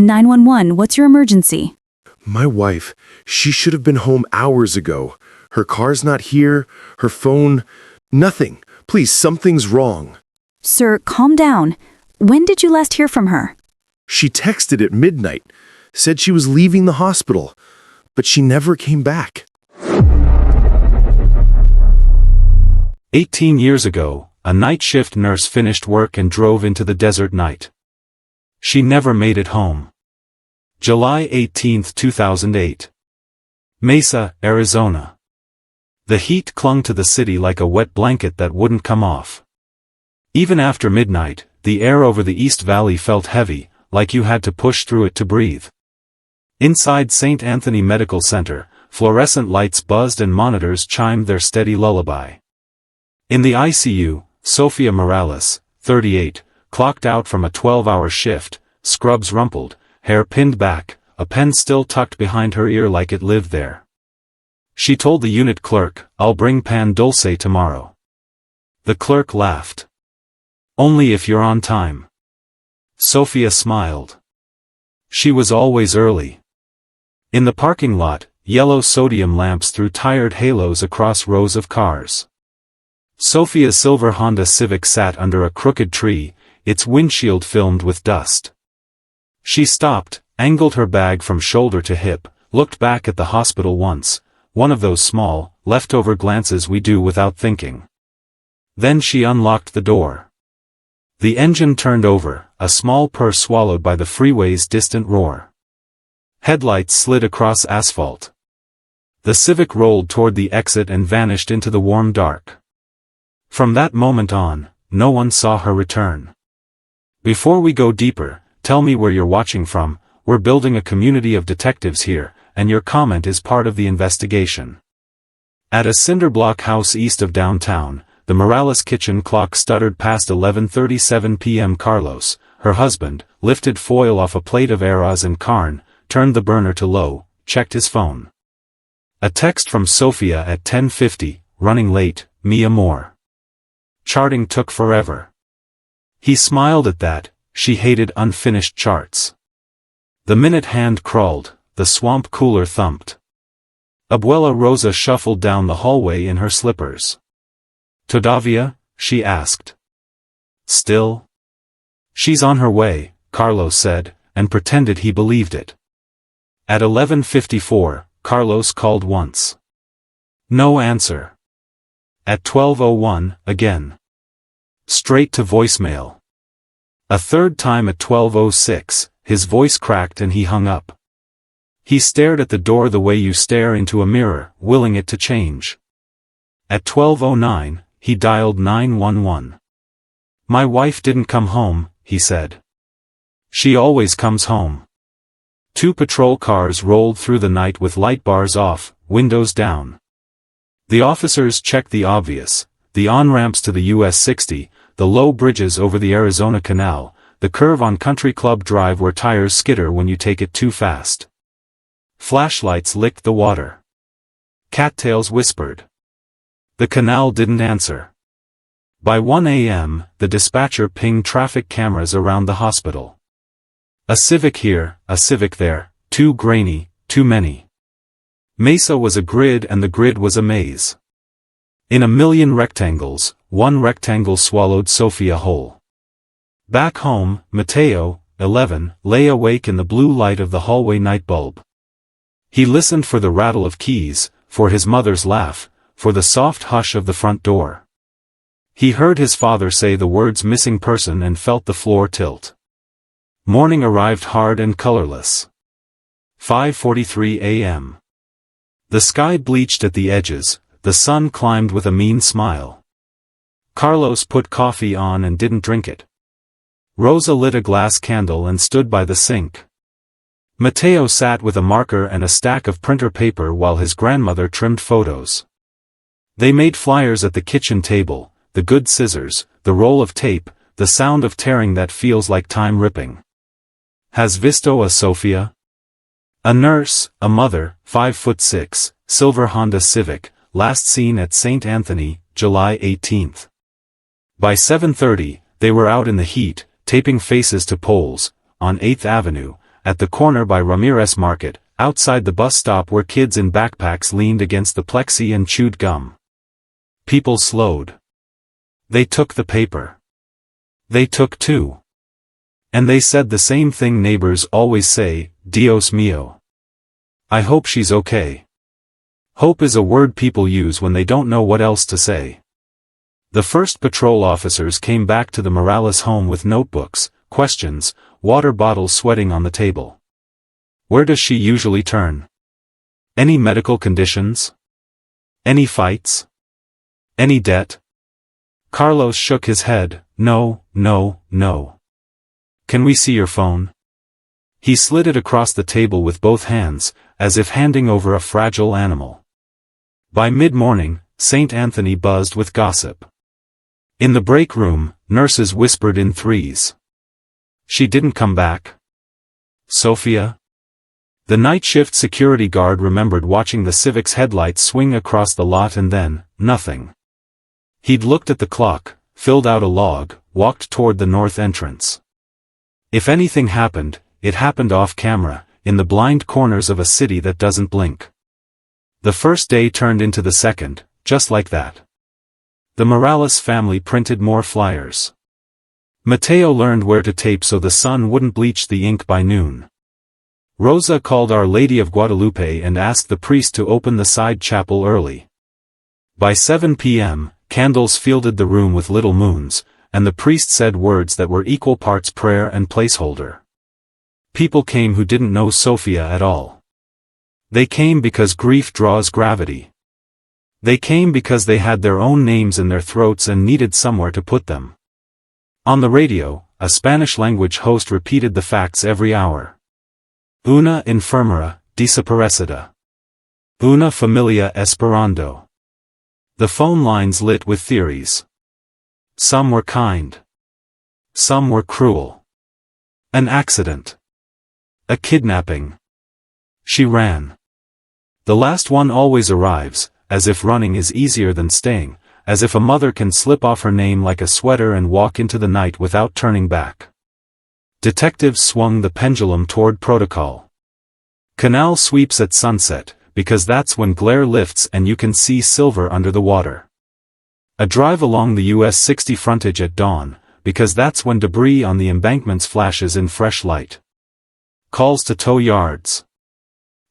911, what's your emergency? My wife, she should have been home hours ago. Her car's not here, her phone, nothing. Please, something's wrong. Sir, calm down. When did you last hear from her? She texted at midnight, said she was leaving the hospital, but she never came back. 18 years ago, a night shift nurse finished work and drove into the desert night. She never made it home. July 18, 2008. Mesa, Arizona. The heat clung to the city like a wet blanket that wouldn't come off. Even after midnight, the air over the East Valley felt heavy, like you had to push through it to breathe. Inside St. Anthony Medical Center, fluorescent lights buzzed and monitors chimed their steady lullaby. In the ICU, Sofía Morales, 38, clocked out from a 12-hour shift, scrubs rumpled, hair pinned back, a pen still tucked behind her ear like it lived there. She told the unit clerk, "I'll bring pan dulce tomorrow." The clerk laughed. "Only if you're on time." Sofía smiled. She was always early. In the parking lot, yellow sodium lamps threw tired halos across rows of cars. Sofía's silver Honda Civic sat under a crooked tree, its windshield filmed with dust. She stopped, angled her bag from shoulder to hip, looked back at the hospital once, one of those small, leftover glances we do without thinking. Then she unlocked the door. The engine turned over, a small purr swallowed by the freeway's distant roar. Headlights slid across asphalt. The Civic rolled toward the exit and vanished into the warm dark. From that moment on, no one saw her return. Before we go deeper, tell me where you're watching from. We're building a community of detectives here, and your comment is part of the investigation. At a cinderblock house east of downtown, the Morales kitchen clock stuttered past 11:37 p.m. Carlos, her husband, lifted foil off a plate of arroz and carne, turned the burner to low, checked his phone. A text from Sofía at 10:50, running late, mi amor. Charting took forever. He smiled at that, she hated unfinished charts. The minute hand crawled, the swamp cooler thumped. Abuela Rosa shuffled down the hallway in her slippers. "Todavía?" she asked. "Still?" "She's on her way," Carlos said, and pretended he believed it. At 11:54, Carlos called once. No answer. At 12:01, again. Straight to voicemail. A third time at 12:06, his voice cracked and he hung up. He stared at the door the way you stare into a mirror, willing it to change. At 12:09, he dialed 911. "My wife didn't come home," he said. "She always comes home." 2 patrol cars rolled through the night with light bars off, windows down. The officers checked the obvious, the on-ramps to the US 60, the low bridges over the Arizona Canal, the curve on Country Club Drive where tires skitter when you take it too fast. Flashlights licked the water. Cattails whispered. The canal didn't answer. By 1 a.m., the dispatcher pinged traffic cameras around the hospital. A Civic here, a Civic there, too grainy, too many. Mesa was a grid and the grid was a maze. In a million rectangles, one rectangle swallowed Sofía whole. Back home, Mateo, 11, lay awake in the blue light of the hallway night bulb. He listened for the rattle of keys, for his mother's laugh, for the soft hush of the front door. He heard his father say the words missing person and felt the floor tilt. Morning arrived hard and colorless. 5:43 a.m. The sky bleached at the edges, the sun climbed with a mean smile. Carlos put coffee on and didn't drink it. Rosa lit a glass candle and stood by the sink. Mateo sat with a marker and a stack of printer paper while his grandmother trimmed photos. They made flyers at the kitchen table, the good scissors, the roll of tape, the sound of tearing that feels like time ripping. Has visto a Sofía? A nurse, a mother, 5'6", silver Honda Civic, last seen at St. Anthony, July 18. By 7:30, they were out in the heat, taping faces to poles, on 8th Avenue, at the corner by Ramirez Market, outside the bus stop where kids in backpacks leaned against the plexi and chewed gum. People slowed. They took the paper. They took two. And they said the same thing neighbors always say, Dios mío. I hope she's okay. Hope is a word people use when they don't know what else to say. The first patrol officers came back to the Morales home with notebooks, questions, water bottles sweating on the table. Where does she usually turn? Any medical conditions? Any fights? Any debt? Carlos shook his head. No, no, no. Can we see your phone? He slid it across the table with both hands, as if handing over a fragile animal. By mid-morning, St. Anthony buzzed with gossip. In the break room, nurses whispered in threes. She didn't come back. Sofía? The night shift security guard remembered watching the Civic's headlights swing across the lot and then, nothing. He'd looked at the clock, filled out a log, walked toward the north entrance. If anything happened, it happened off camera, in the blind corners of a city that doesn't blink. The first day turned into the second, just like that. The Morales family printed more flyers. Mateo learned where to tape so the sun wouldn't bleach the ink by noon. Rosa called Our Lady of Guadalupe and asked the priest to open the side chapel early. By 7 p.m., candles filled the room with little moons, and the priest said words that were equal parts prayer and placeholder. People came who didn't know Sofía at all. They came because grief draws gravity. They came because they had their own names in their throats and needed somewhere to put them. On the radio, a Spanish-language host repeated the facts every hour. Una enfermera, desaparecida. Una familia esperando. The phone lines lit with theories. Some were kind. Some were cruel. An accident. A kidnapping. She ran. The last one always arrives, as if running is easier than staying, as if a mother can slip off her name like a sweater and walk into the night without turning back. Detectives swung the pendulum toward protocol. Canal sweeps at sunset, because that's when glare lifts and you can see silver under the water. A drive along the US 60 frontage at dawn, because that's when debris on the embankments flashes in fresh light. Calls to tow yards.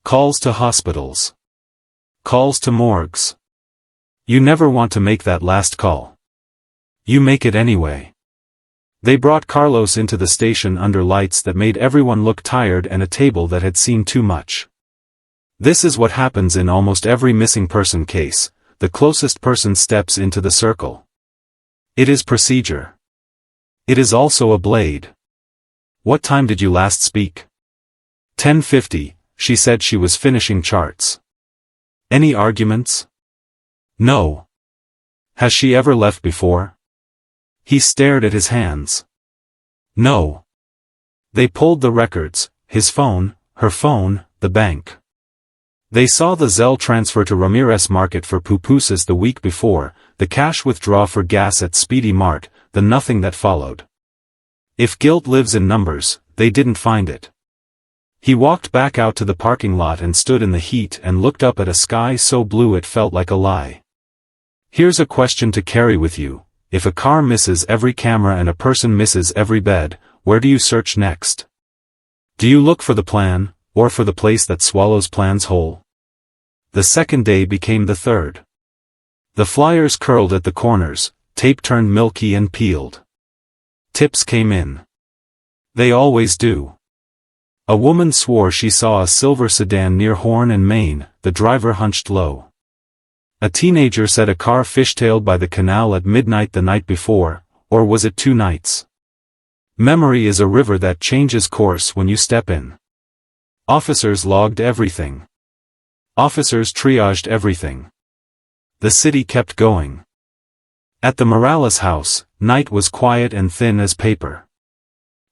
Calls to hospitals. Calls to morgues. You never want to make that last call. You make it anyway. They brought Carlos into the station under lights that made everyone look tired and a table that had seen too much. This is what happens in almost every missing person case, the closest person steps into the circle. It is procedure. It is also a blade. What time did you last speak? 10:50, she said she was finishing charts. Any arguments? No. Has she ever left before? He stared at his hands. No. They pulled the records, his phone, her phone, the bank. They saw the Zelle transfer to Ramirez Market for pupusas the week before, the cash withdraw for gas at Speedy Mart, the nothing that followed. If guilt lives in numbers, they didn't find it. He walked back out to the parking lot and stood in the heat and looked up at a sky so blue it felt like a lie. Here's a question to carry with you. If a car misses every camera and a person misses every bed, where do you search next? Do you look for the plan, or for the place that swallows plans whole? The second day became the third. The flyers curled at the corners, tape turned milky and peeled. Tips came in. They always do. A woman swore she saw a silver sedan near Horn and Main, the driver hunched low. A teenager said a car fishtailed by the canal at midnight the night before, or was it 2 nights? Memory is a river that changes course when you step in. Officers logged everything. Officers triaged everything. The city kept going. At the Morales house, night was quiet and thin as paper.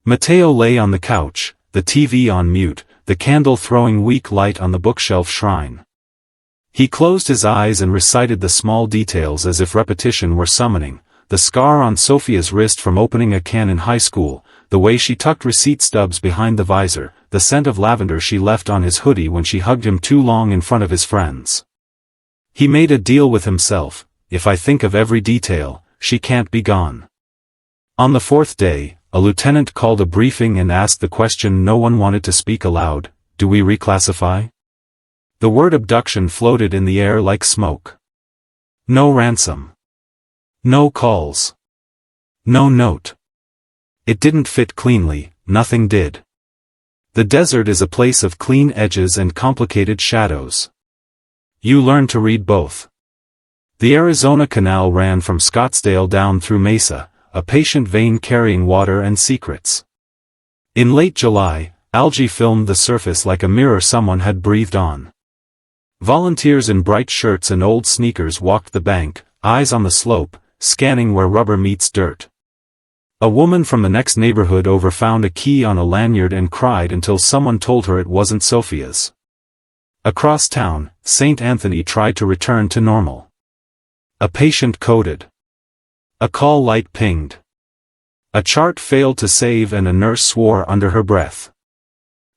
Mateo lay on the couch, the TV on mute, the candle throwing weak light on the bookshelf shrine. He closed his eyes and recited the small details as if repetition were summoning, the scar on Sofía's wrist from opening a can in high school, the way she tucked receipt stubs behind the visor, the scent of lavender she left on his hoodie when she hugged him too long in front of his friends. He made a deal with himself: if I think of every detail, she can't be gone. On the fourth day, a lieutenant called a briefing and asked the question no one wanted to speak aloud: do we reclassify? The word abduction floated in the air like smoke. No ransom. No calls. No note. It didn't fit cleanly, nothing did. The desert is a place of clean edges and complicated shadows. You learn to read both. The Arizona Canal ran from Scottsdale down through Mesa, a patient vein carrying water and secrets. In late July, algae filmed the surface like a mirror someone had breathed on. Volunteers in bright shirts and old sneakers walked the bank, eyes on the slope, scanning where rubber meets dirt. A woman from the next neighborhood over found a key on a lanyard and cried until someone told her it wasn't Sophia's. Across town, St. Anthony tried to return to normal. A patient coded. A call light pinged. A chart failed to save and a nurse swore under her breath.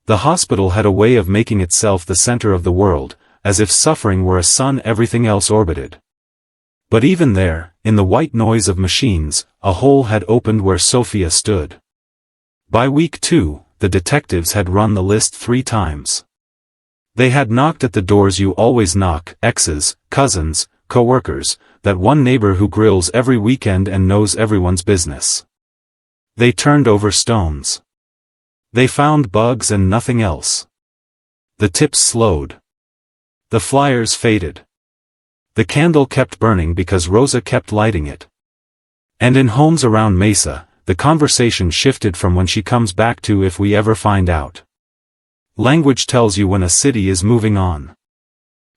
The hospital had a way of making itself the center of the world, as if suffering were a sun everything else orbited. But even there, in the white noise of machines, a hole had opened where Sophia stood. By week 2, the detectives had run the list 3 times. They had knocked at the doors you always knock: exes, cousins, co-workers, that one neighbor who grills every weekend and knows everyone's business. They turned over stones. They found bugs and nothing else. The tips slowed. The flyers faded. The candle kept burning because Rosa kept lighting it. And in homes around Mesa, the conversation shifted from when she comes back to if we ever find out. Language tells you when a city is moving on.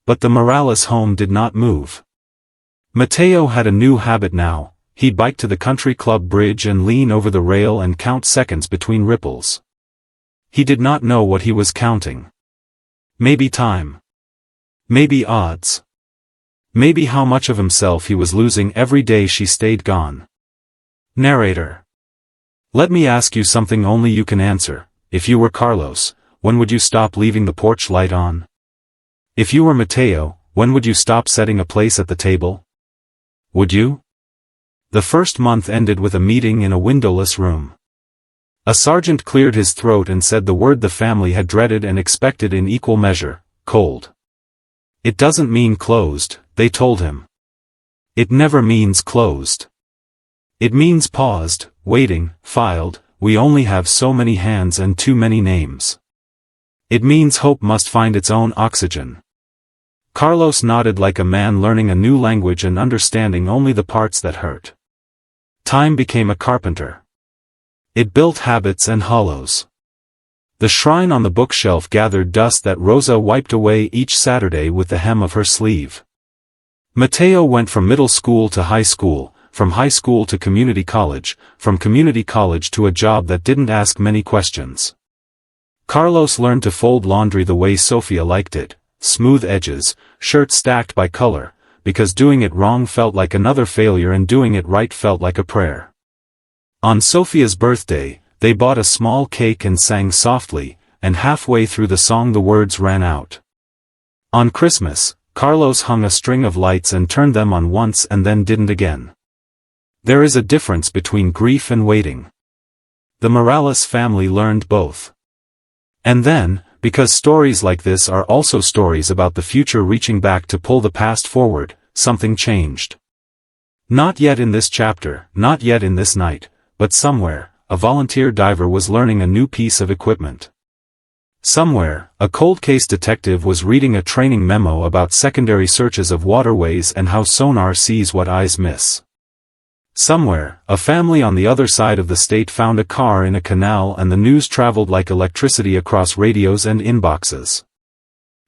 But the Morales home did not move. Mateo had a new habit now: he'd bike to the country club bridge and lean over the rail and count seconds between ripples. He did not know what he was counting. Maybe time. Maybe odds. Maybe how much of himself he was losing every day she stayed gone. Narrator. Let me ask you something only you can answer. If you were Carlos, when would you stop leaving the porch light on? If you were Mateo, when would you stop setting a place at the table? Would you? The first month ended with a meeting in a windowless room. A sergeant cleared his throat and said the word the family had dreaded and expected in equal measure: cold. It doesn't mean closed, they told him. It never means closed. It means paused, waiting, filed. We only have so many hands and too many names. It means hope must find its own oxygen. Carlos nodded like a man learning a new language and understanding only the parts that hurt. Time became a carpenter. It built habits and hollows. The shrine on the bookshelf gathered dust that Rosa wiped away each Saturday with the hem of her sleeve. Mateo went from middle school to high school, from high school to community college, from community college to a job that didn't ask many questions. Carlos learned to fold laundry the way Sofia liked it: smooth edges, shirts stacked by color, because doing it wrong felt like another failure and doing it right felt like a prayer. On Sofia's birthday, they bought a small cake and sang softly, and halfway through the song the words ran out. On Christmas, Carlos hung a string of lights and turned them on once and then didn't again. There is a difference between grief and waiting. The Morales family learned both. And then, because stories like this are also stories about the future reaching back to pull the past forward, something changed. Not yet in this chapter, not yet in this night, but somewhere, a volunteer diver was learning a new piece of equipment. Somewhere, a cold case detective was reading a training memo about secondary searches of waterways and how sonar sees what eyes miss. Somewhere, a family on the other side of the state found a car in a canal and the news traveled like electricity across radios and inboxes.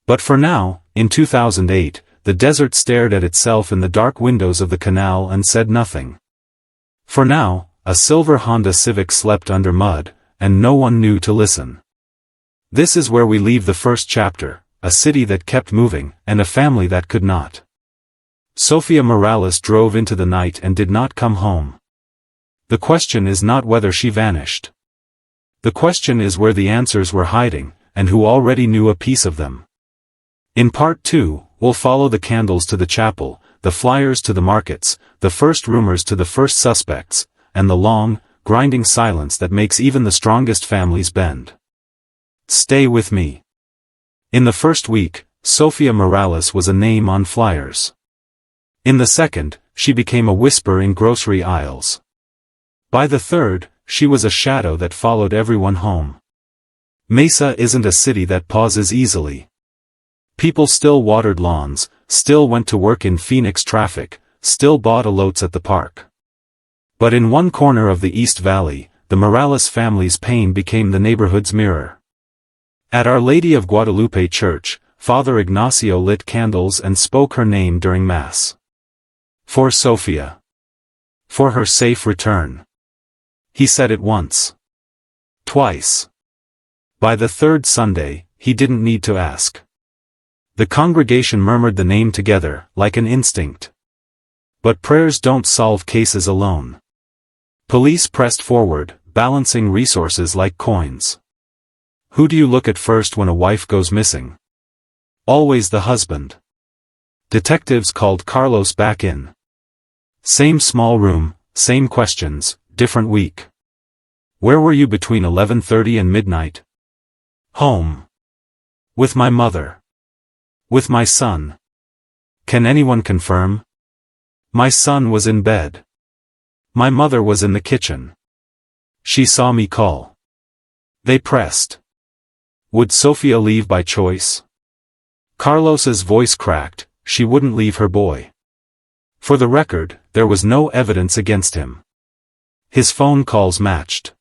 But for now, in 2008, the desert stared at itself in the dark windows of the canal and said nothing. For now, a silver Honda Civic slept under mud, and no one knew to listen. This is where we leave the first chapter: a city that kept moving, and a family that could not. Sofía Morales drove into the night and did not come home. The question is not whether she vanished. The question is where the answers were hiding, and who already knew a piece of them. In part 2, we'll follow the candles to the chapel, the flyers to the markets, the first rumors to the first suspects, and the long, grinding silence that makes even the strongest families bend. Stay with me. In the first week, Sofía Morales was a name on flyers. In the second, she became a whisper in grocery aisles. By the third, she was a shadow that followed everyone home. Mesa isn't a city that pauses easily. People still watered lawns, still went to work in Phoenix traffic, still bought elotes at the park. But in one corner of the East Valley, the Morales family's pain became the neighborhood's mirror. At Our Lady of Guadalupe Church, Father Ignacio lit candles and spoke her name during Mass. For Sofía. For her safe return. He said it once. Twice. By the third Sunday, he didn't need to ask. The congregation murmured the name together, like an instinct. But prayers don't solve cases alone. Police pressed forward, balancing resources like coins. Who do you look at first when a wife goes missing? Always the husband. Detectives called Carlos back in. Same small room, same questions, different week. Where were you between 11:30 and midnight? Home. With my mother. With my son. Can anyone confirm? My son was in bed. My mother was in the kitchen. She saw me call. They pressed. Would Sofía leave by choice? Carlos's voice cracked, she wouldn't leave her boy. For the record, there was no evidence against him. His phone calls matched.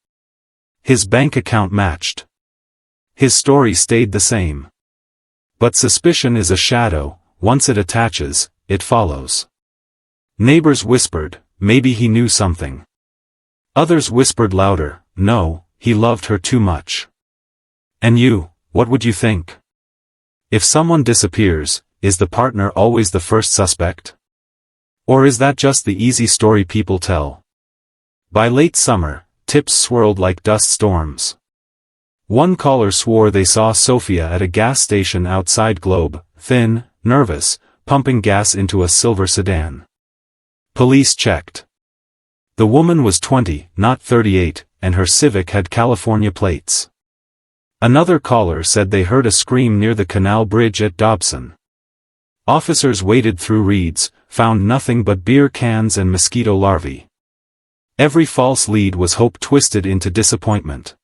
His bank account matched. His story stayed the same. But suspicion is a shadow, once it attaches, it follows. Neighbors whispered, maybe he knew something. Others whispered louder, no, he loved her too much. And you, what would you think? If someone disappears, is the partner always the first suspect? Or is that just the easy story people tell? By late summer, tips swirled like dust storms. One caller swore they saw Sofía at a gas station outside Globe, thin, nervous, pumping gas into a silver sedan. Police checked. The woman was 20, not 38, and her Civic had California plates. Another caller said they heard a scream near the canal bridge at Dobson. Officers waded through reeds, found nothing but beer cans and mosquito larvae. Every false lead was hope twisted into disappointment.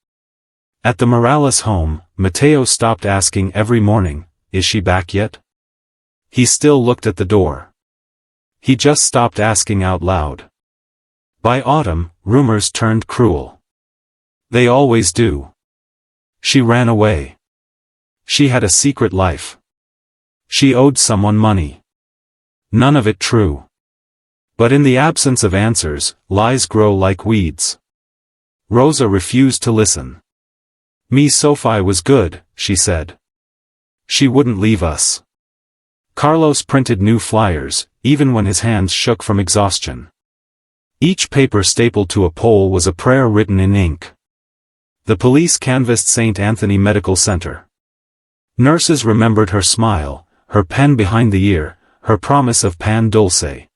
At the Morales home, Mateo stopped asking every morning, is she back yet? He still looked at the door. He just stopped asking out loud. By autumn, rumors turned cruel. They always do. She ran away. She had a secret life. She owed someone money. None of it true. But in the absence of answers, lies grow like weeds. Rosa refused to listen. Me Sofía was good, she said. She wouldn't leave us. Carlos printed new flyers, even when his hands shook from exhaustion. Each paper stapled to a pole was a prayer written in ink. The police canvassed St. Anthony Medical Center. Nurses remembered her smile, her pen behind the ear, her promise of pan dulce.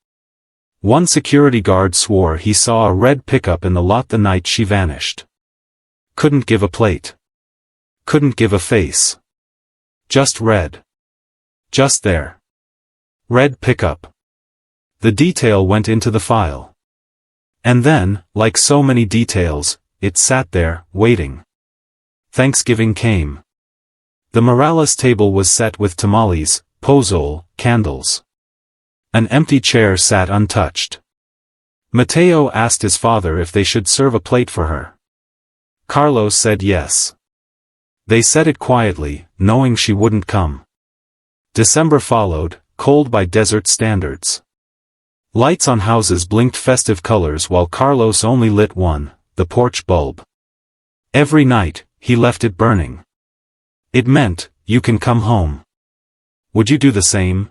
One security guard swore he saw a red pickup in the lot the night she vanished. Couldn't give a plate. Couldn't give a face. Just red. Just there. Red pickup. The detail went into the file. And then, like so many details, it sat there, waiting. Thanksgiving came. The Morales table was set with tamales, pozole, candles. An empty chair sat untouched. Mateo asked his father if they should serve a plate for her. Carlos said yes. They said it quietly, knowing she wouldn't come. December followed, cold by desert standards. Lights on houses blinked festive colors while Carlos only lit one, the porch bulb. Every night, he left it burning. It meant, you can come home. Would you do the same?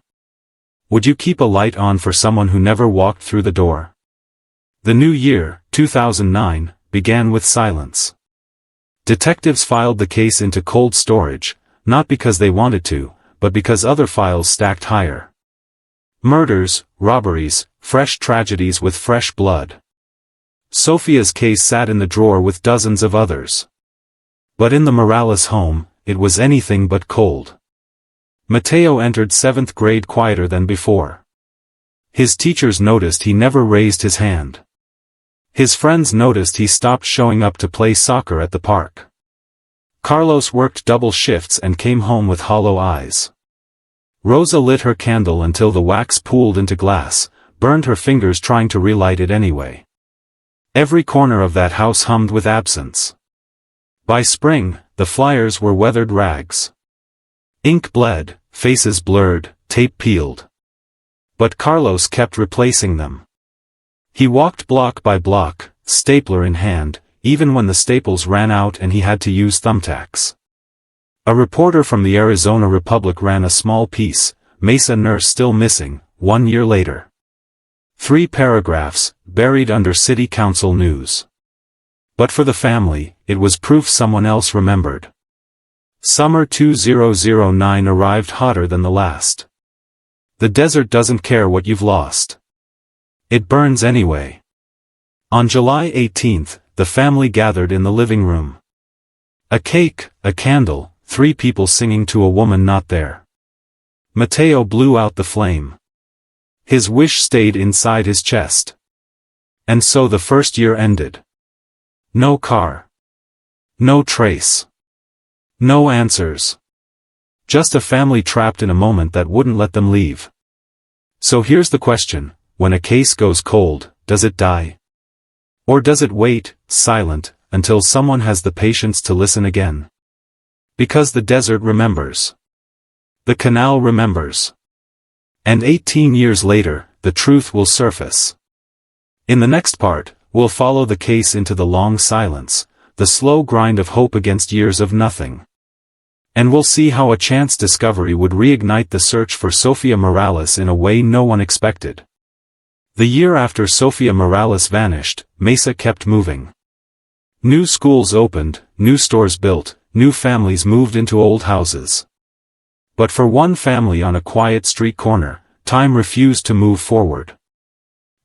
Would you keep a light on for someone who never walked through the door? The new year, 2009, began with silence. Detectives filed the case into cold storage, not because they wanted to, but because other files stacked higher. Murders, robberies, fresh tragedies with fresh blood. Sophia's case sat in the drawer with dozens of others. But in the Morales home, it was anything but cold. Mateo entered 7th grade quieter than before. His teachers noticed he never raised his hand. His friends noticed he stopped showing up to play soccer at the park. Carlos worked double shifts and came home with hollow eyes. Rosa lit her candle until the wax pooled into glass, burned her fingers trying to relight it anyway. Every corner of that house hummed with absence. By spring, the flyers were weathered rags. Ink bled, faces blurred, tape peeled. But Carlos kept replacing them. He walked block by block, stapler in hand, even when the staples ran out and he had to use thumbtacks. A reporter from the Arizona Republic ran a small piece, Mesa nurse still missing, 1 year later. 3 paragraphs, buried under city council news. But for the family, it was proof someone else remembered. Summer 2009 arrived hotter than the last. The desert doesn't care what you've lost. It burns anyway. On July 18th, the family gathered in the living room. A cake, a candle, 3 people singing to a woman not there. Mateo blew out the flame. His wish stayed inside his chest. And so the first year ended. No car. No trace. No answers. Just a family trapped in a moment that wouldn't let them leave. So here's the question, when a case goes cold, does it die? Or does it wait, silent, until someone has the patience to listen again? Because the desert remembers. The canal remembers. And 18 years later, the truth will surface. In the next part, we'll follow the case into the long silence, the slow grind of hope against years of nothing. And we'll see how a chance discovery would reignite the search for Sofía Morales in a way no one expected. The year after Sofía Morales vanished, Mesa kept moving. New schools opened, new stores built, new families moved into old houses. But for one family on a quiet street corner, time refused to move forward.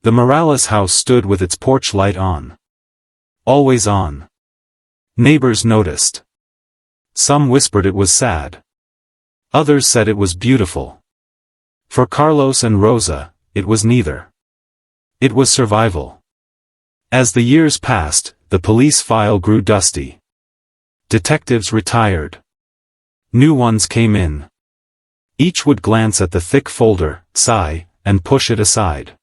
The Morales house stood with its porch light on. Always on. Neighbors noticed. Some whispered it was sad. Others said it was beautiful. For Carlos and Rosa, it was neither. It was survival. As the years passed, the police file grew dusty. Detectives retired. New ones came in. Each would glance at the thick folder, sigh, and push it aside.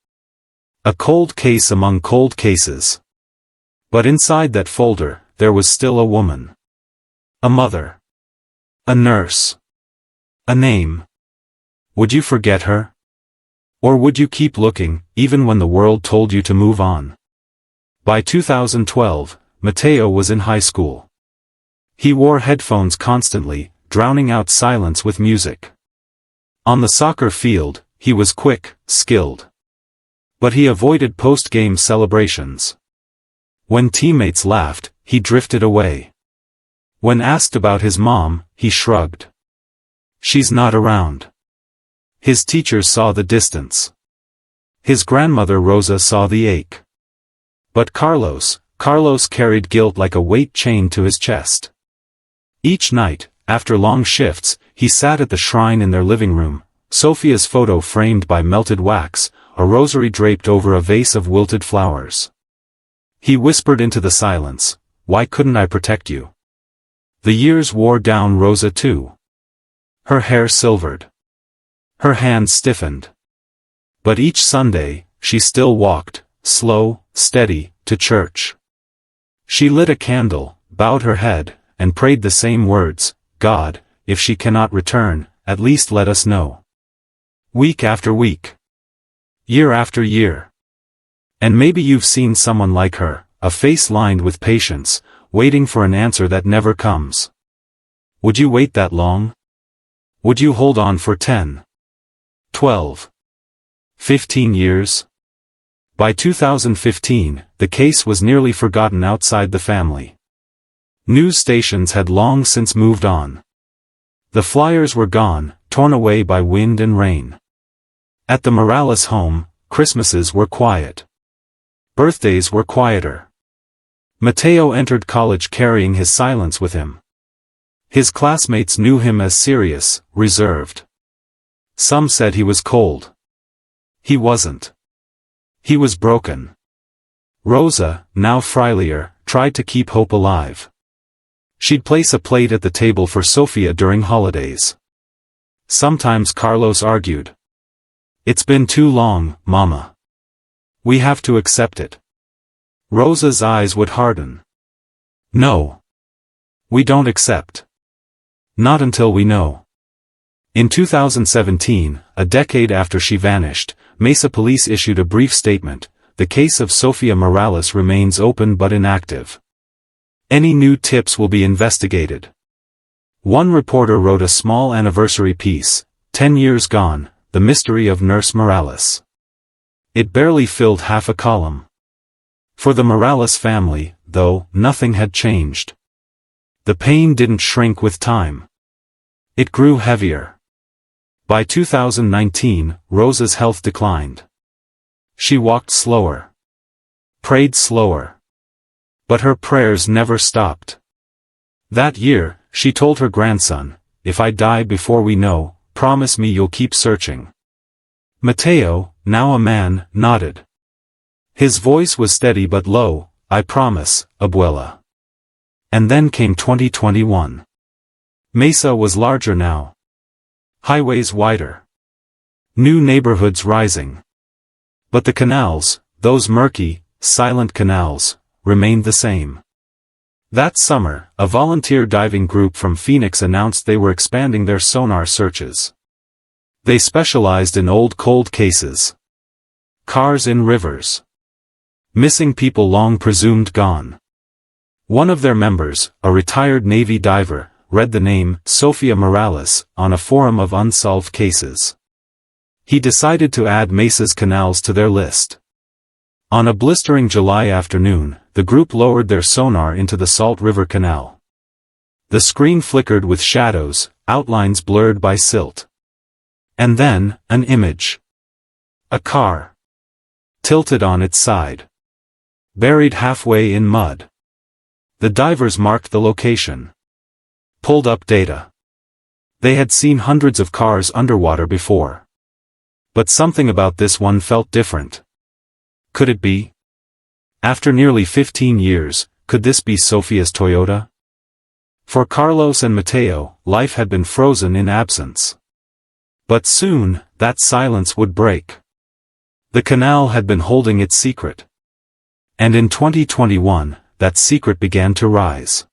A cold case among cold cases. But inside that folder, there was still a woman. A mother. A nurse. A name. Would you forget her? Or would you keep looking, even when the world told you to move on? By 2012, Mateo was in high school. He wore headphones constantly, drowning out silence with music. On the soccer field, he was quick, skilled. But he avoided post-game celebrations. When teammates laughed, he drifted away. When asked about his mom, he shrugged. She's not around. His teachers saw the distance. His grandmother Rosa saw the ache. But Carlos carried guilt like a weight chained to his chest. Each night, after long shifts, he sat at the shrine in their living room, Sofia's photo framed by melted wax, a rosary draped over a vase of wilted flowers. He whispered into the silence, "Why couldn't I protect you?" The years wore down Rosa too. Her hair silvered. Her hands stiffened. But each Sunday, she still walked, slow, steady, to church. She lit a candle, bowed her head, and prayed the same words, "God, if she cannot return, at least let us know." Week after week. Year after year. And maybe you've seen someone like her, a face lined with patience, waiting for an answer that never comes. Would you wait that long? Would you hold on for 10, 12, 15 years? By 2015, the case was nearly forgotten outside the family. News stations had long since moved on. The flyers were gone, torn away by wind and rain. At the Morales home, Christmases were quiet. Birthdays were quieter. Mateo entered college carrying his silence with him. His classmates knew him as serious, reserved. Some said he was cold. He wasn't. He was broken. Rosa, now frielier, tried to keep hope alive. She'd place a plate at the table for Sofia during holidays. Sometimes Carlos argued. "It's been too long, Mama. We have to accept it." Rosa's eyes would harden. "No. We don't accept. Not until we know." In 2017, a decade after she vanished, Mesa police issued a brief statement: "The case of Sofía Morales remains open but inactive. Any new tips will be investigated." One reporter wrote a small anniversary piece, 10 years gone, the mystery of Nurse Morales. It barely filled half a column. For the Morales family, though, nothing had changed. The pain didn't shrink with time. It grew heavier. By 2019, Rosa's health declined. She walked slower. Prayed slower. But her prayers never stopped. That year, she told her grandson, "If I die before we know, promise me you'll keep searching." Mateo, now a man, nodded. His voice was steady but low, "I promise, Abuela." And then came 2021. Mesa was larger now. Highways wider. New neighborhoods rising. But the canals, those murky, silent canals, remained the same. That summer, a volunteer diving group from Phoenix announced they were expanding their sonar searches. They specialized in old cold cases. Cars in rivers. Missing people long presumed gone. One of their members, a retired Navy diver, read the name Sofía Morales on a forum of unsolved cases. He decided to add Mesa's canals to their list. On a blistering July afternoon, the group lowered their sonar into the Salt River Canal. The screen flickered with shadows, outlines blurred by silt. And then, an image. A car. Tilted on its side. Buried halfway in mud. The divers marked the location. Pulled up data. They had seen hundreds of cars underwater before. But something about this one felt different. Could it be? After nearly 15 years, could this be Sofia's Toyota? For Carlos and Mateo, life had been frozen in absence. But soon, that silence would break. The canal had been holding its secret. And in 2021, that secret began to rise.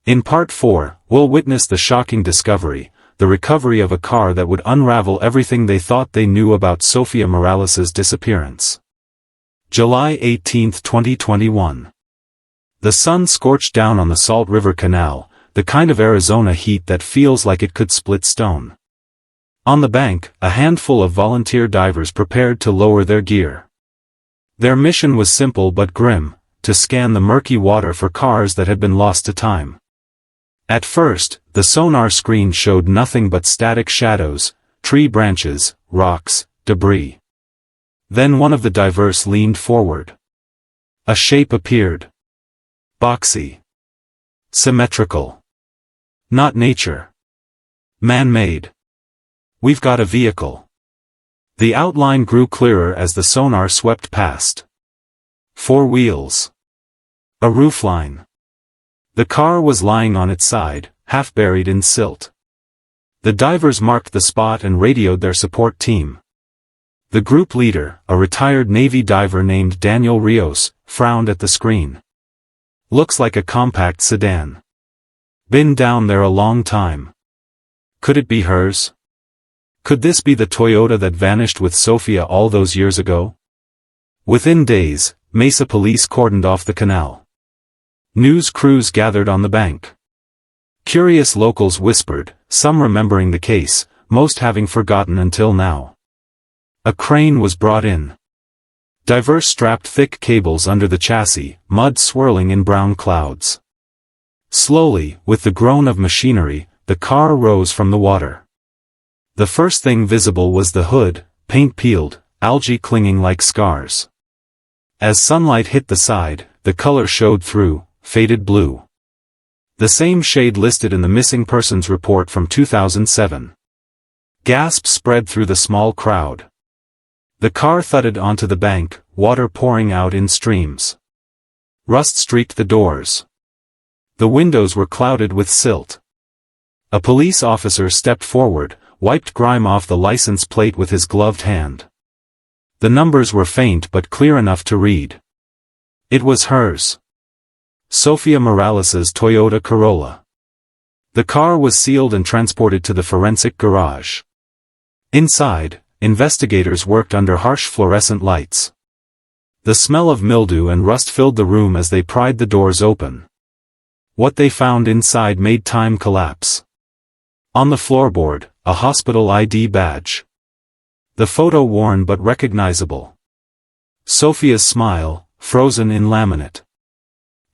In Part 4, we'll witness the shocking discovery, the recovery of a car that would unravel everything they thought they knew about Sofía Morales' disappearance. July 18, 2021. The sun scorched down on the Salt River Canal, the kind of Arizona heat that feels like it could split stone. On the bank, a handful of volunteer divers prepared to lower their gear. Their mission was simple but grim, to scan the murky water for cars that had been lost to time. At first, the sonar screen showed nothing but static shadows, tree branches, rocks, debris. Then one of the divers leaned forward. A shape appeared. Boxy. Symmetrical. Not nature. Man-made. "We've got a vehicle." The outline grew clearer as the sonar swept past. 4 wheels. A roofline. The car was lying on its side, half buried in silt. The divers marked the spot and radioed their support team. The group leader, a retired Navy diver named Daniel Rios, frowned at the screen. "Looks like a compact sedan. Been down there a long time. Could it be hers? Could this be the Toyota that vanished with Sofia all those years ago?" Within days, Mesa police cordoned off the canal. News crews gathered on the bank. Curious locals whispered, some remembering the case, most having forgotten until now. A crane was brought in. Divers strapped thick cables under the chassis, mud swirling in brown clouds. Slowly, with the groan of machinery, the car rose from the water. The first thing visible was the hood, paint peeled, algae clinging like scars. As sunlight hit the side, the color showed through, faded blue. The same shade listed in the missing persons report from 2007. Gasps spread through the small crowd. The car thudded onto the bank, water pouring out in streams. Rust streaked the doors. The windows were clouded with silt. A police officer stepped forward, wiped grime off the license plate with his gloved hand. The numbers were faint but clear enough to read. It was hers. Sofía Morales's Toyota Corolla. The car was sealed and transported to the forensic garage. Inside, investigators worked under harsh fluorescent lights. The smell of mildew and rust filled the room as they pried the doors open. What they found inside made time collapse. On the floorboard, a hospital ID badge. The photo worn but recognizable. Sophia's smile, frozen in laminate.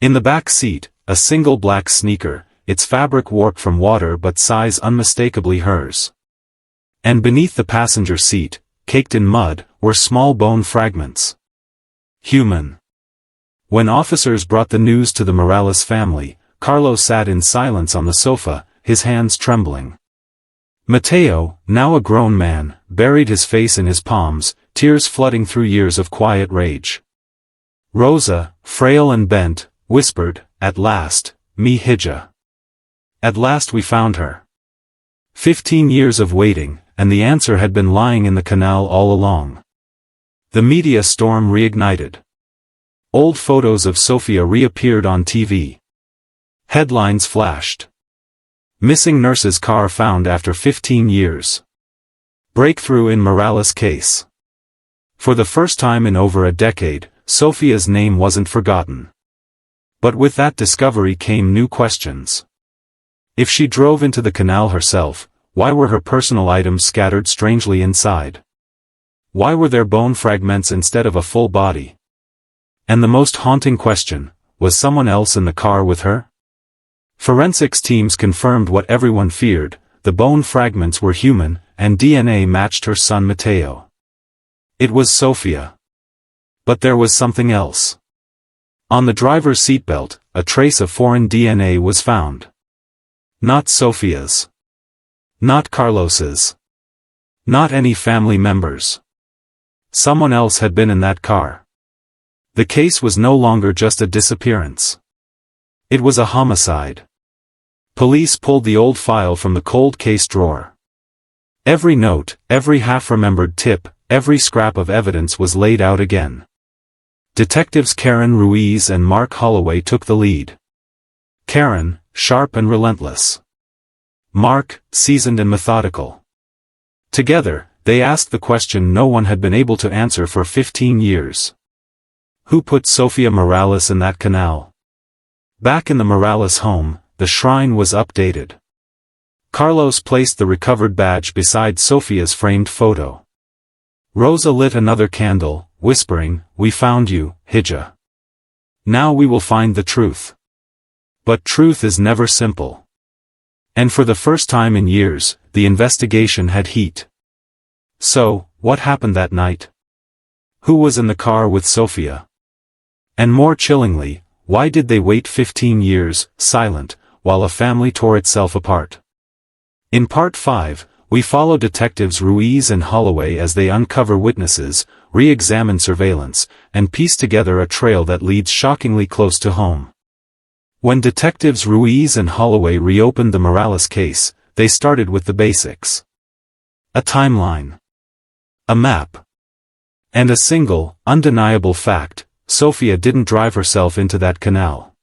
In the back seat, a single black sneaker, its fabric warped from water but size unmistakably hers. And beneath the passenger seat, caked in mud, were small bone fragments. Human. When officers brought the news to the Morales family, Carlos sat in silence on the sofa, his hands trembling. Mateo, now a grown man, buried his face in his palms, tears flooding through years of quiet rage. Rosa, frail and bent, whispered, "At last, mi hija. At last we found her." 15 years of waiting, and the answer had been lying in the canal all along. The media storm reignited. Old photos of Sofía reappeared on TV. Headlines flashed. Missing nurse's car found after 15 years. Breakthrough in Morales case. For the first time in over a decade, Sofía's name wasn't forgotten. But with that discovery came new questions. If she drove into the canal herself, why were her personal items scattered strangely inside? Why were there bone fragments instead of a full body? And the most haunting question, was someone else in the car with her? Forensics teams confirmed what everyone feared, the bone fragments were human, and DNA matched her son Mateo. It was Sofía. But there was something else. On the driver's seatbelt, a trace of foreign DNA was found. Not Sofía's. Not Carlos's. Not any family members. Someone else had been in that car. The case was no longer just a disappearance. It was a homicide. Police pulled the old file from the cold case drawer. Every note, every half-remembered tip, every scrap of evidence was laid out again. Detectives Karen Ruiz and Mark Holloway took the lead. Karen, sharp and relentless. Mark, seasoned and methodical. Together, they asked the question no one had been able to answer for 15 years. Who put Sofía Morales in that canal? Back in the Morales home, the shrine was updated. Carlos placed the recovered badge beside Sofía's framed photo. Rosa lit another candle, whispering, "We found you, hija. Now we will find the truth." But truth is never simple. And for the first time in years, the investigation had heat. So, what happened that night? Who was in the car with Sofía? And more chillingly, why did they wait 15 years, silent, while a family tore itself apart? In Part 5, we follow detectives Ruiz and Holloway as they uncover witnesses, re-examine surveillance, and piece together a trail that leads shockingly close to home. When detectives Ruiz and Holloway reopened the Morales case, they started with the basics. A timeline. A map. And a single, undeniable fact: Sofía didn't drive herself into that canal.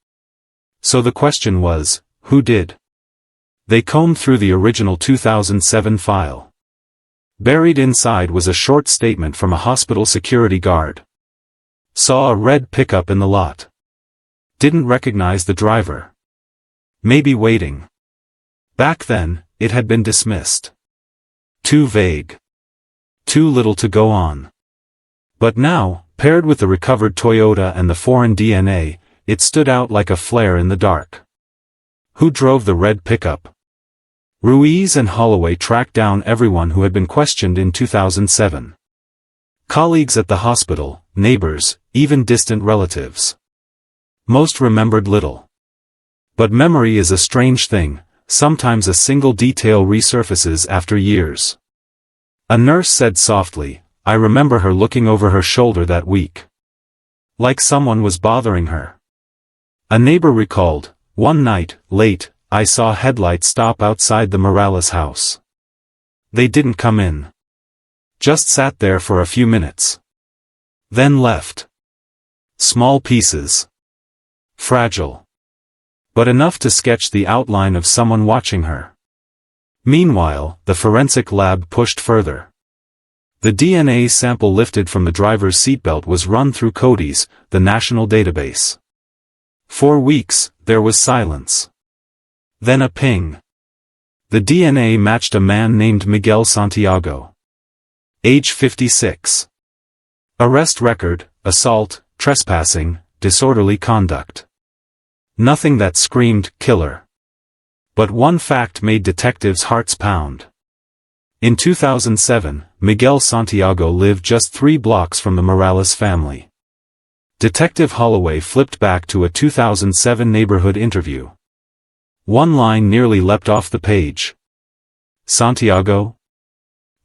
So the question was, who did? They combed through the original 2007 file. Buried inside was a short statement from a hospital security guard. Saw a red pickup in the lot. Didn't recognize the driver. Maybe waiting. Back then, it had been dismissed. Too vague. Too little to go on. But now, paired with the recovered Toyota and the foreign DNA, it stood out like a flare in the dark. Who drove the red pickup? Ruiz and Holloway tracked down everyone who had been questioned in 2007. Colleagues at the hospital, neighbors, even distant relatives. Most remembered little. But memory is a strange thing, sometimes a single detail resurfaces after years. A nurse said softly, "I remember her looking over her shoulder that week. Like someone was bothering her." A neighbor recalled, "One night, late, I saw headlights stop outside the Morales house. They didn't come in. Just sat there for a few minutes. Then left. Small pieces. Fragile. But enough to sketch the outline of someone watching her." Meanwhile, the forensic lab pushed further. The DNA sample lifted from the driver's seatbelt was run through CODIS, the national database. For weeks, there was silence. Then a ping. The DNA matched a man named Miguel Santiago. Age 56. Arrest record, assault, trespassing, disorderly conduct. Nothing that screamed killer. But one fact made detectives' hearts pound. In 2007, Miguel Santiago lived just 3 blocks from the Morales family. Detective Holloway flipped back to a 2007 neighborhood interview. One line nearly leapt off the page. "Santiago?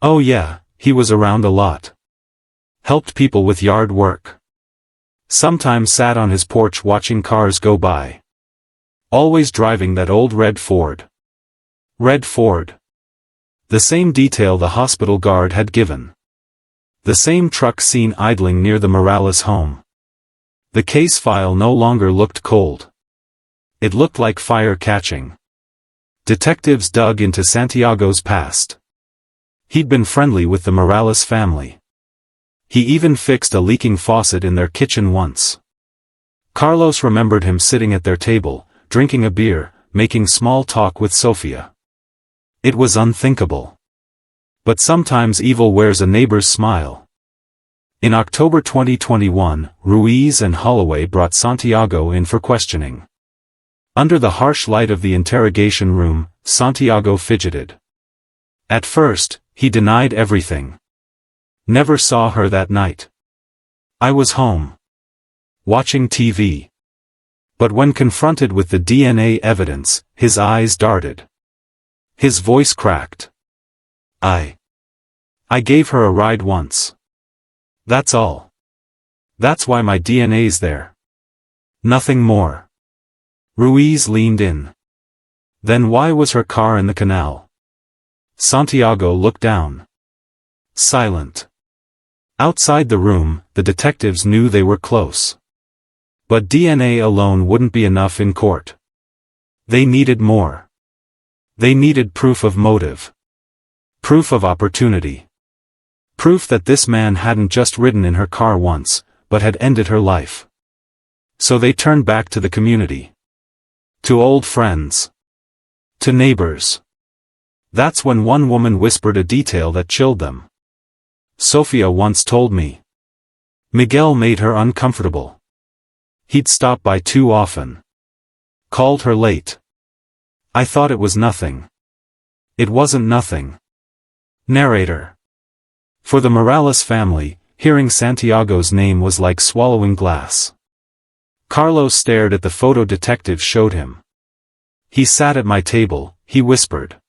Oh yeah, he was around a lot. Helped people with yard work. Sometimes sat on his porch watching cars go by. Always driving that old red Ford." Red Ford. The same detail the hospital guard had given. The same truck seen idling near the Morales home. The case file no longer looked cold. It looked like fire catching. Detectives dug into Santiago's past. He'd been friendly with the Morales family. He even fixed a leaking faucet in their kitchen once. Carlos remembered him sitting at their table, drinking a beer, making small talk with Sofía. It was unthinkable. But sometimes evil wears a neighbor's smile. In October 2021, Ruiz and Holloway brought Santiago in for questioning. Under the harsh light of the interrogation room, Santiago fidgeted. At first, he denied everything. "Never saw her that night. I was home. Watching TV." But when confronted with the DNA evidence, his eyes darted. His voice cracked. I gave her a ride once. That's all. That's why my DNA's there. Nothing more." Ruiz leaned in. "Then why was her car in the canal?" Santiago looked down. Silent. Outside the room, the detectives knew they were close. But DNA alone wouldn't be enough in court. They needed more. They needed proof of motive. Proof of opportunity. Proof that this man hadn't just ridden in her car once, but had ended her life. So they turned back to the community. To old friends. To neighbors. That's when one woman whispered a detail that chilled them. "Sofía once told me. Miguel made her uncomfortable. He'd stop by too often. Called her late. I thought it was nothing. It wasn't nothing." Narrator. For the Morales family, hearing Santiago's name was like swallowing glass. Carlos stared at the photo detectives showed him. "He sat at my table," he whispered.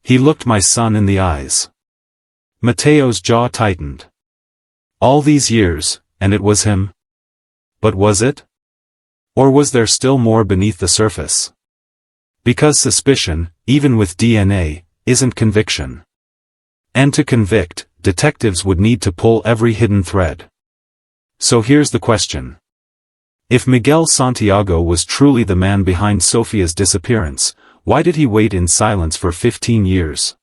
"He looked my son in the eyes." Mateo's jaw tightened. All these years, and it was him? But was it? Or was there still more beneath the surface? Because suspicion, even with DNA, isn't conviction. And to convict, detectives would need to pull every hidden thread. So here's the question. If Miguel Santiago was truly the man behind Sofía's disappearance, why did he wait in silence for 15 years?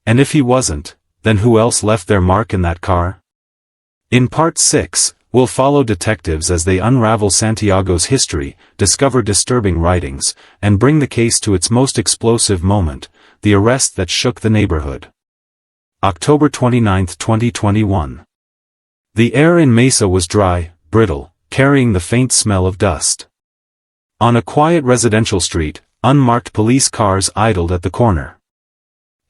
And if he wasn't, then who else left their mark in that car? In Part 6, we'll follow detectives as they unravel Santiago's history, discover disturbing writings, and bring the case to its most explosive moment, the arrest that shook the neighborhood. October 29, 2021. The air in Mesa was dry, brittle, carrying the faint smell of dust. On a quiet residential street, Unmarked police cars idled at the corner.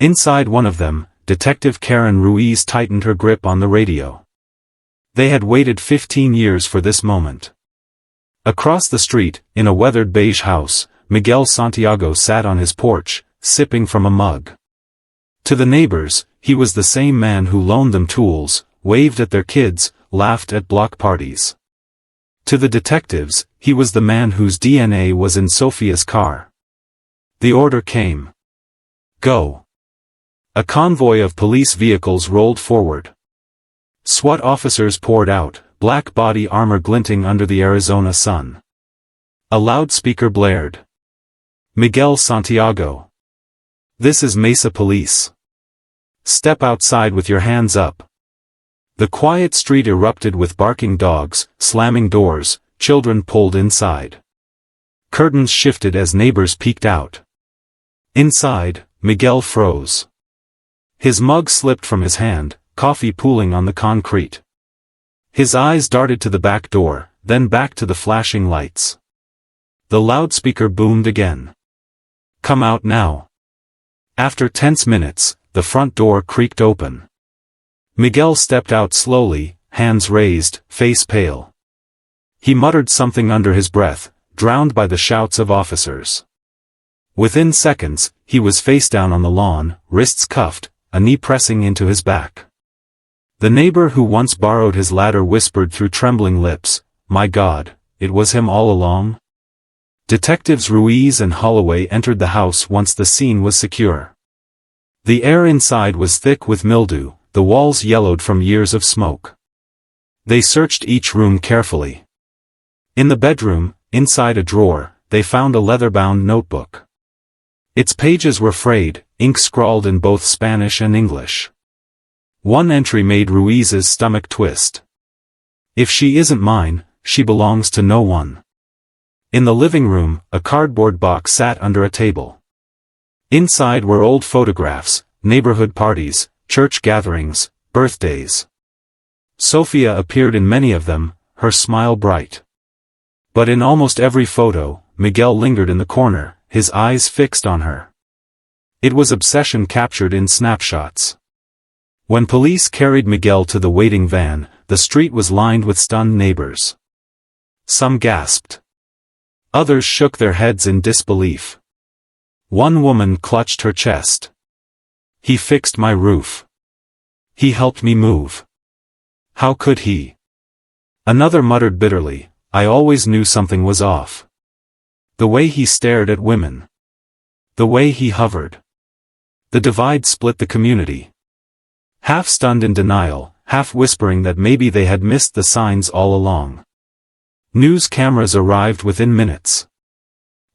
Inside one of them, Detective Karen Ruiz tightened her grip on the radio. They had waited 15 years for this moment. Across the street, in a weathered beige house, Miguel Santiago sat on his porch, sipping from a mug. To the neighbors, he was the same man who loaned them tools, waved at their kids, laughed at block parties. To the detectives, he was the man whose DNA was in Sofia's car. The order came. Go. A convoy of police vehicles rolled forward. SWAT officers poured out, black body armor glinting under the Arizona sun. A loudspeaker blared. Miguel Santiago. This is Mesa Police. Step outside with your hands up. The quiet street erupted with barking dogs, slamming doors, children pulled inside. Curtains shifted as neighbors peeked out. Inside, Miguel froze. His mug slipped from his hand, coffee pooling on the concrete. His eyes darted to the back door, then back to the flashing lights. The loudspeaker boomed again. Come out now. After tense minutes, the front door creaked open. Miguel stepped out slowly, hands raised, face pale. He muttered something under his breath, drowned by the shouts of officers. Within seconds, he was face down on the lawn, wrists cuffed, a knee pressing into his back. The neighbor who once borrowed his ladder whispered through trembling lips, "My God, it was him all along?" Detectives Ruiz and Holloway entered the house once the scene was secure. The air inside was thick with mildew, the walls yellowed from years of smoke. They searched each room carefully. In the bedroom, inside a drawer, they found a leather-bound notebook. Its pages were frayed, ink scrawled in both Spanish and English. One entry made Ruiz's stomach twist. If she isn't mine, she belongs to no one. In the living room, a cardboard box sat under a table. Inside were old photographs, neighborhood parties, church gatherings, birthdays. Sofia appeared in many of them, her smile bright. But in almost every photo, Miguel lingered in the corner, his eyes fixed on her. It was obsession captured in snapshots. When police carried Miguel to the waiting van, the street was lined with stunned neighbors. Some gasped. Others shook their heads in disbelief. One woman clutched her chest. He fixed my roof. He helped me move. How could he? Another muttered bitterly, I always knew something was off. The way he stared at women. The way he hovered. The divide split the community. Half stunned in denial, half whispering that maybe they had missed the signs all along. News cameras arrived within minutes.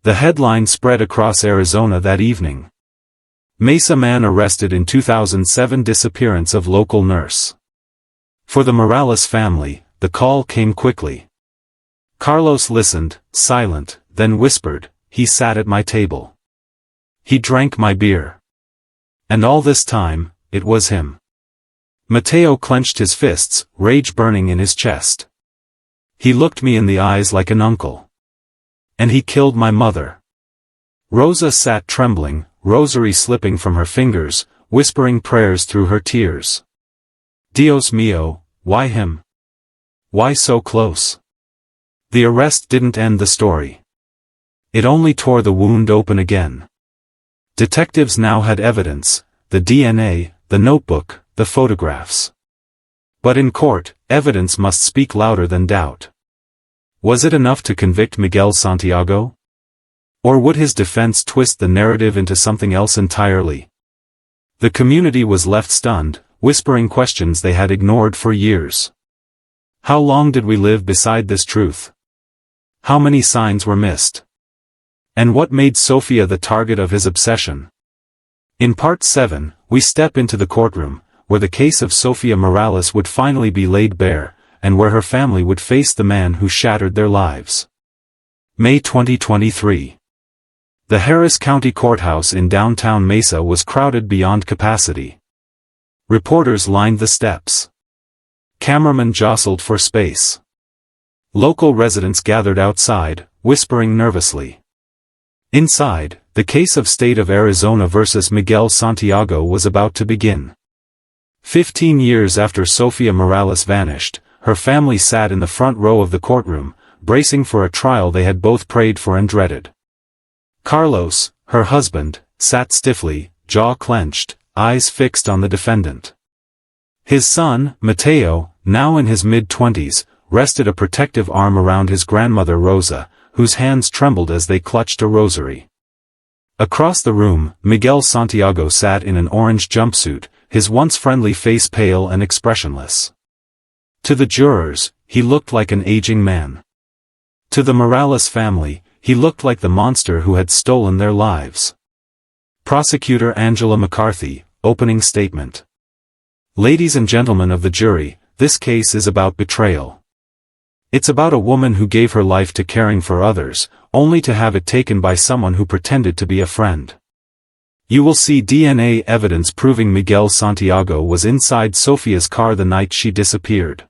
The headline spread across Arizona that evening. Mesa man arrested in 2007, disappearance of local nurse. For the Morales family, the call came quickly. Carlos listened, silent, then whispered, he sat at my table. He drank my beer. And all this time, it was him. Mateo clenched his fists, rage burning in his chest. He looked me in the eyes like an uncle. And he killed my mother. Rosa sat trembling, rosary slipping from her fingers, whispering prayers through her tears. Dios mío, why him? Why so close? The arrest didn't end the story. It only tore the wound open again. Detectives now had evidence, the DNA, the notebook, the photographs. But in court, evidence must speak louder than doubt. Was it enough to convict Miguel Santiago? Or would his defense twist the narrative into something else entirely? The community was left stunned, whispering questions they had ignored for years. How long did we live beside this truth? How many signs were missed? And what made Sofia the target of his obsession? In Part 7, we step into the courtroom, where the case of Sofía Morales would finally be laid bare, and where her family would face the man who shattered their lives. May 2023. The Harris County Courthouse in downtown Mesa was crowded beyond capacity. Reporters lined the steps. Cameramen jostled for space. Local residents gathered outside, whispering nervously. Inside, the case of State of Arizona versus Miguel Santiago was about to begin. 15 years after Sofía Morales vanished, her family sat in the front row of the courtroom, bracing for a trial they had both prayed for and dreaded. Carlos, her husband, sat stiffly, jaw clenched, eyes fixed on the defendant. His son, Mateo, now in his mid-20s, rested a protective arm around his grandmother Rosa, whose hands trembled as they clutched a rosary. Across the room, Miguel Santiago sat in an orange jumpsuit, his once friendly face pale and expressionless. To the jurors, he looked like an aging man. To the Morales family, he looked like the monster who had stolen their lives. Prosecutor Angela McCarthy, opening statement. Ladies and gentlemen of the jury, this case is about betrayal. It's about a woman who gave her life to caring for others, only to have it taken by someone who pretended to be a friend. You will see DNA evidence proving Miguel Santiago was inside Sofia's car the night she disappeared.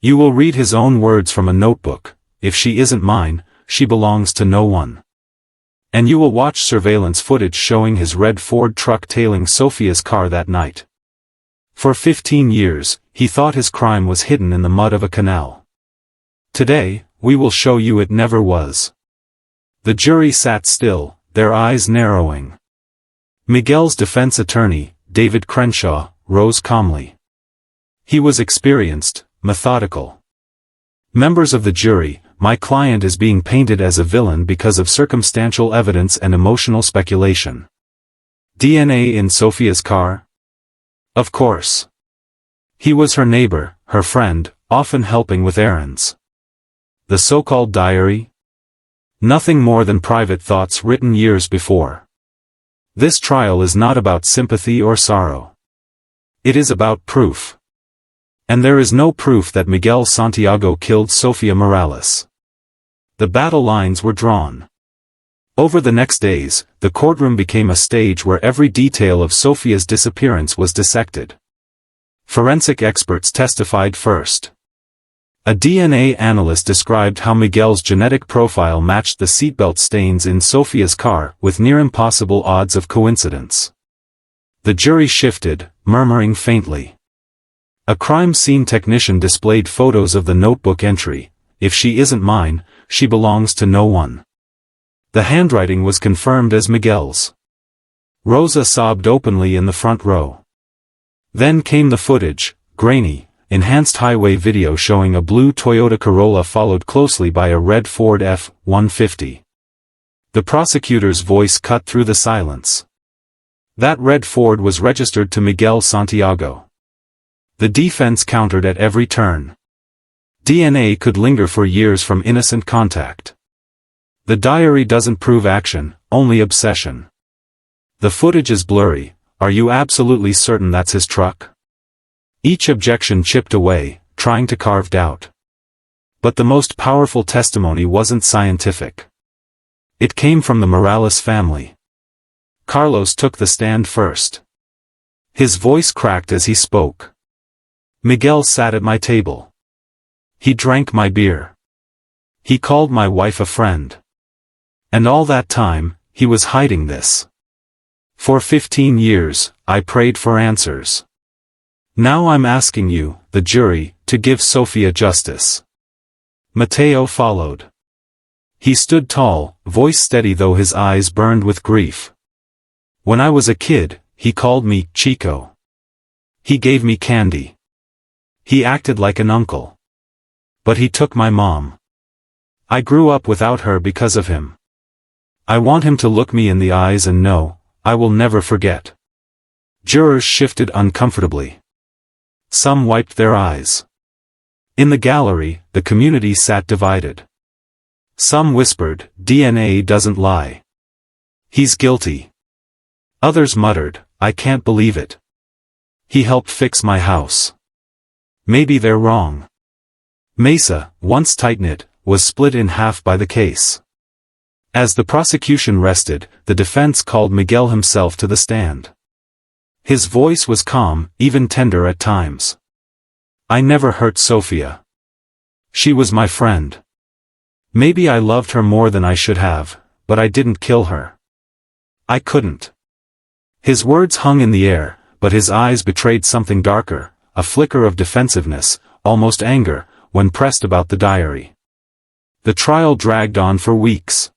You will read his own words from a notebook: "If she isn't mine, she belongs to no one." And you will watch surveillance footage showing his red Ford truck tailing Sofia's car that night. For 15 years, he thought his crime was hidden in the mud of a canal. Today, we will show you it never was. The jury sat still, their eyes narrowing. Miguel's defense attorney, David Crenshaw, rose calmly. He was experienced, methodical. Members of the jury, my client is being painted as a villain because of circumstantial evidence and emotional speculation. DNA in Sofia's car? Of course. He was her neighbor, her friend, often helping with errands. The so-called diary? Nothing more than private thoughts written years before. This trial is not about sympathy or sorrow. It is about proof. And there is no proof that Miguel Santiago killed Sofía Morales. The battle lines were drawn. Over the next days, the courtroom became a stage where every detail of Sofia's disappearance was dissected. Forensic experts testified first. A DNA analyst described how Miguel's genetic profile matched the seatbelt stains in Sofia's car with near impossible odds of coincidence. The jury shifted, murmuring faintly. A crime scene technician displayed photos of the notebook entry: "If she isn't mine, she belongs to no one." The handwriting was confirmed as Miguel's. Rosa sobbed openly in the front row. Then came the footage, grainy, enhanced highway video showing a blue Toyota Corolla followed closely by a red Ford F-150. The prosecutor's voice cut through the silence. That red Ford was registered to Miguel Santiago. The defense countered at every turn. DNA could linger for years from innocent contact. The diary doesn't prove action, only obsession. The footage is blurry. Are you absolutely certain that's his truck? Each objection chipped away, trying to carve doubt. But the most powerful testimony wasn't scientific. It came from the Morales family. Carlos took the stand first. His voice cracked as he spoke. Miguel sat at my table. He drank my beer. He called my wife a friend. And all that time, he was hiding this. For 15 years, I prayed for answers. Now I'm asking you, the jury, to give Sofía justice. Mateo followed. He stood tall, voice steady though his eyes burned with grief. When I was a kid, he called me Chico. He gave me candy. He acted like an uncle. But he took my mom. I grew up without her because of him. I want him to look me in the eyes and know, I will never forget. Jurors shifted uncomfortably. Some wiped their eyes. In the gallery, the community sat divided. Some whispered, DNA doesn't lie. He's guilty. Others muttered, I can't believe it. He helped fix my house. Maybe they're wrong. Mesa, once tight-knit, was split in half by the case. As the prosecution rested, the defense called Miguel himself to the stand. His voice was calm, even tender at times. I never hurt Sofía. She was my friend. Maybe I loved her more than I should have, but I didn't kill her. I couldn't. His words hung in the air, but his eyes betrayed something darker, a flicker of defensiveness, almost anger, when pressed about the diary. The trial dragged on for weeks.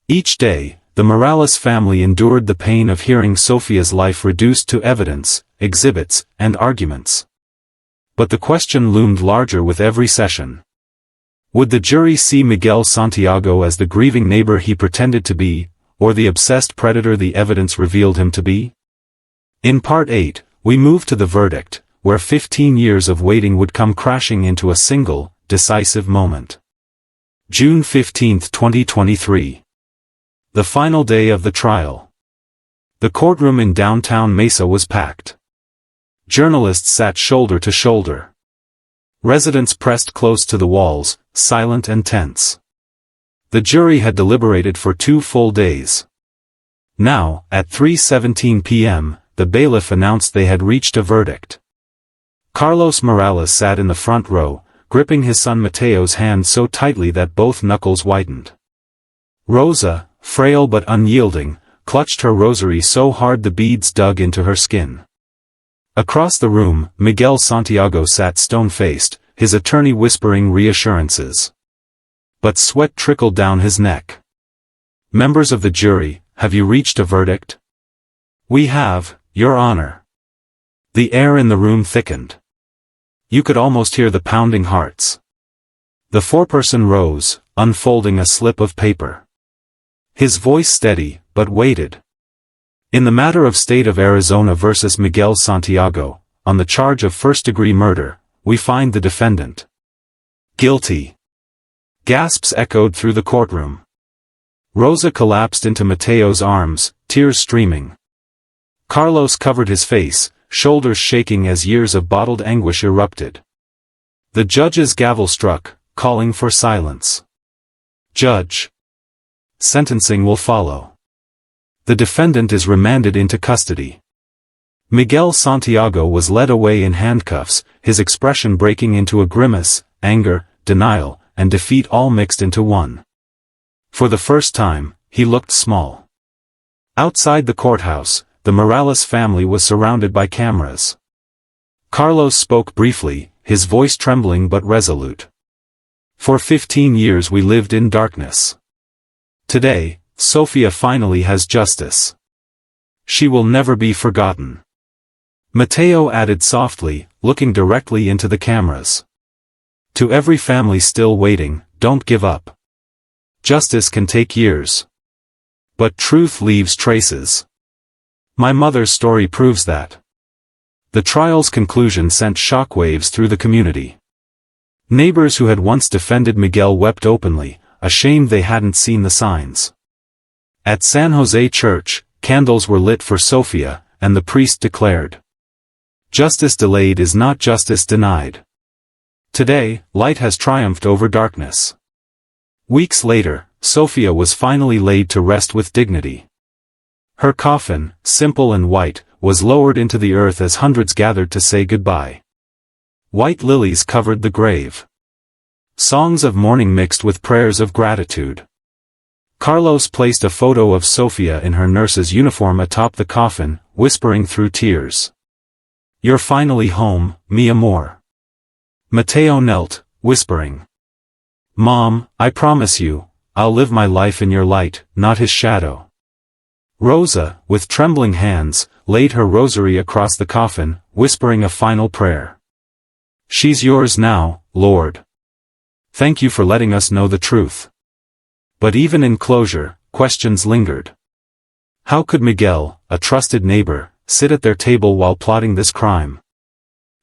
Each day, the Morales family endured the pain of hearing Sofia's life reduced to evidence, exhibits, and arguments. But the question loomed larger with every session. Would the jury see Miguel Santiago as the grieving neighbor he pretended to be, or the obsessed predator the evidence revealed him to be? In Part 8, we move to the verdict, where 15 years of waiting would come crashing into a single, decisive moment. June 15, 2023. The final day of the trial. The courtroom in downtown Mesa was packed. Journalists sat shoulder to shoulder. Residents pressed close to the walls, silent and tense. The jury had deliberated for 2 full days. Now, at 3:17 p.m., the bailiff announced they had reached a verdict. Carlos Morales sat in the front row, gripping his son Mateo's hand so tightly that both knuckles whitened. Rosa, frail but unyielding, clutched her rosary so hard the beads dug into her skin. Across the room, Miguel Santiago sat stone-faced, his attorney whispering reassurances. But sweat trickled down his neck. "Members of the jury, have you reached a verdict?" "We have, Your Honor." The air in the room thickened. You could almost hear the pounding hearts. The foreperson rose, unfolding a slip of paper. His voice steady, but weighted. In the matter of State of Arizona versus Miguel Santiago, on the charge of first-degree murder, we find the defendant guilty. Gasps echoed through the courtroom. Rosa collapsed into Mateo's arms, tears streaming. Carlos covered his face, shoulders shaking as years of bottled anguish erupted. The judge's gavel struck, calling for silence. "Judge. Sentencing will follow. The defendant is remanded into custody." Miguel Santiago was led away in handcuffs, his expression breaking into a grimace, anger, denial, and defeat all mixed into one. For the first time, he looked small. Outside the courthouse, the Morales family was surrounded by cameras. Carlos spoke briefly, his voice trembling but resolute. "For 15 years we lived in darkness. Today, Sofía finally has justice. She will never be forgotten." Mateo added softly, looking directly into the cameras. "To every family still waiting, don't give up. Justice can take years. But truth leaves traces. My mother's story proves that." The trial's conclusion sent shockwaves through the community. Neighbors who had once defended Miguel wept openly, ashamed they hadn't seen the signs. At San Jose Church, candles were lit for Sofía, and the priest declared, "Justice delayed is not justice denied." Today, light has triumphed over darkness. Weeks later, Sofía was finally laid to rest with dignity. Her coffin, simple and white, was lowered into the earth as hundreds gathered to say goodbye. White lilies covered the grave. Songs of mourning mixed with prayers of gratitude. Carlos placed a photo of Sofía in her nurse's uniform atop the coffin, whispering through tears, "You're finally home, mi amor." Mateo knelt, whispering, "Mom, I promise you, I'll live my life in your light, not his shadow." Rosa, with trembling hands, laid her rosary across the coffin, whispering a final prayer. "She's yours now, Lord. Thank you for letting us know the truth." But even in closure, questions lingered. How could Miguel, a trusted neighbor, sit at their table while plotting this crime?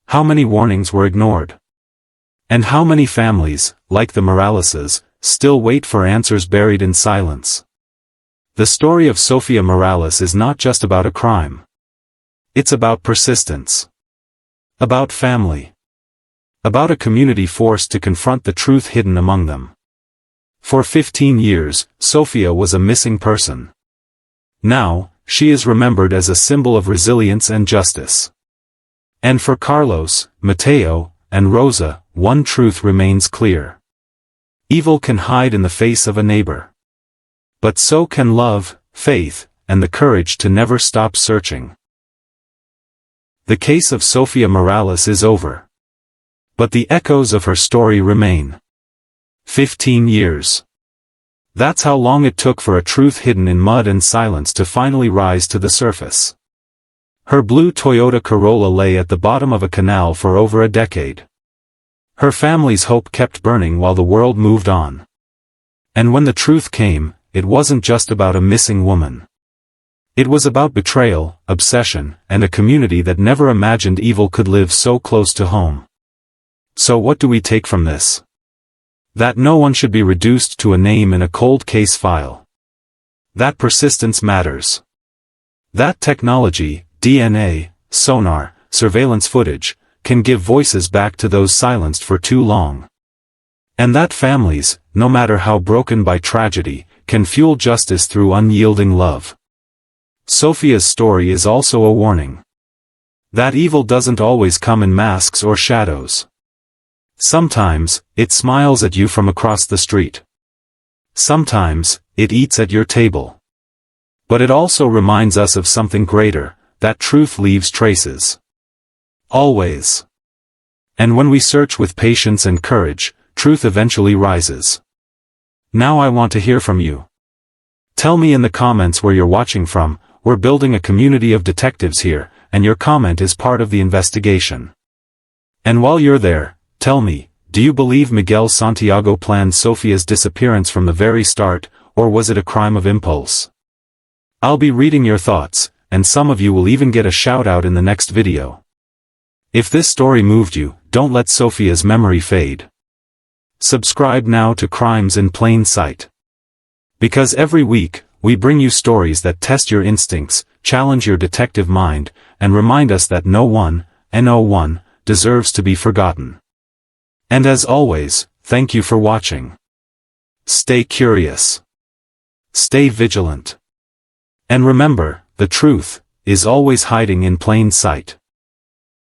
How many warnings were ignored? And how many families, like the Moraleses, still wait for answers buried in silence? The story of Sofía Morales is not just about a crime. It's about persistence. About family. About a community forced to confront the truth hidden among them. For 15 years, Sofía was a missing person. Now, she is remembered as a symbol of resilience and justice. And for Carlos, Mateo, and Rosa, one truth remains clear. Evil can hide in the face of a neighbor. But so can love, faith, and the courage to never stop searching. The case of Sofía Morales is over. But the echoes of her story remain. 15 years. That's how long it took for a truth hidden in mud and silence to finally rise to the surface. Her blue Toyota Corolla lay at the bottom of a canal for over a decade. Her family's hope kept burning while the world moved on. And when the truth came, it wasn't just about a missing woman. It was about betrayal, obsession, and a community that never imagined evil could live so close to home. So what do we take from this? That no one should be reduced to a name in a cold case file. That persistence matters. That technology, DNA, sonar, surveillance footage, can give voices back to those silenced for too long. And that families, no matter how broken by tragedy, can fuel justice through unyielding love. Sofía's story is also a warning. That evil doesn't always come in masks or shadows. Sometimes, it smiles at you from across the street. Sometimes, it eats at your table. But it also reminds us of something greater, that truth leaves traces. Always. And when we search with patience and courage, truth eventually rises. Now I want to hear from you. Tell me in the comments where you're watching from. We're building a community of detectives here, and your comment is part of the investigation. And while you're there, tell me, do you believe Miguel Santiago planned Sofía's disappearance from the very start, or was it a crime of impulse? I'll be reading your thoughts, and some of you will even get a shout-out in the next video. If this story moved you, don't let Sofía's memory fade. Subscribe now to Crimes in Plain Sight. Because every week, we bring you stories that test your instincts, challenge your detective mind, and remind us that no one deserves to be forgotten. And as always, thank you for watching. Stay curious. Stay vigilant. And remember, the truth is always hiding in plain sight.